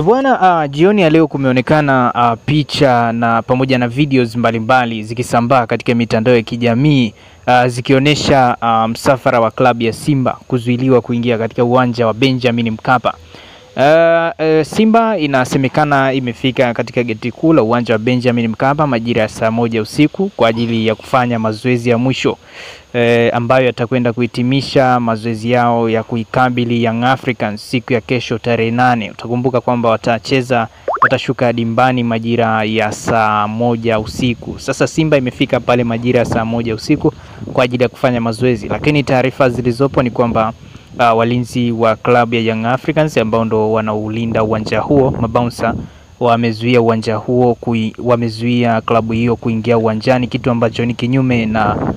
Bwana, jioni ya leo kumeonekana picha na pamoja na videos mbalimbali zikisambaa katika mitandao ya kijamii zikionyesha msafara wa klabu ya Simba kuzuiliwa kuingia katika uwanja wa Benjamin Mkapa. Simba inasemekana imefika katika geti kuu la uwanja wa Benjamin Mkapa majira ya saa 1 usiku kwa ajili ya kufanya mazoezi ya mwisho ambayo yatakwenda kuhitimisha mazoezi yao ya kuikabili Young Africans siku ya kesho tarehe 8. Utakumbuka kwamba watashuka dimbani majira ya saa 1 usiku. Sasa Simba imefika pale majira ya saa 1 usiku kwa ajili ya kufanya mazoezi, lakini taarifa zilizopo ni kwamba walinzi wa klabu ya Young Africans ambao ndo wanaulinda uwanja huo, mabouncer, wamezuia uwanja huo, wamezuia klabu hiyo kuingia uwanjani, kitu ambacho ni kinyume na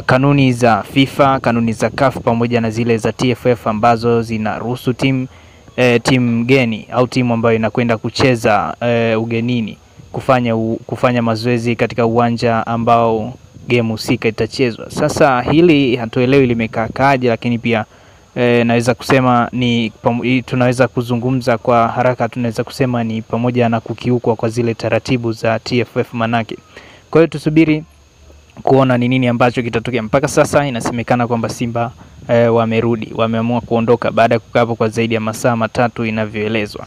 kanuni za FIFA, kanuni za CAF pamoja na zile za TFF ambazo zinaruhusu timu geni au timu ambayo inakwenda kucheza ugenini kufanya mazoezi katika uwanja ambao game husika itachezwa. Sasa hili hatuelewi limekaaje, lakini pia naweza kusema tunaweza kuzungumza kwa haraka, tunaweza kusema ni pamoja na kukiukwa kwa zile taratibu za TFF manake. Kwa hiyo tusubiri kuona ni nini ambacho kitatokea. Mpaka sasa inasemekana kwamba Simba wameamua kuondoka baada ya kukaa hapo kwa zaidi ya masaa 3 inavyoelezwa.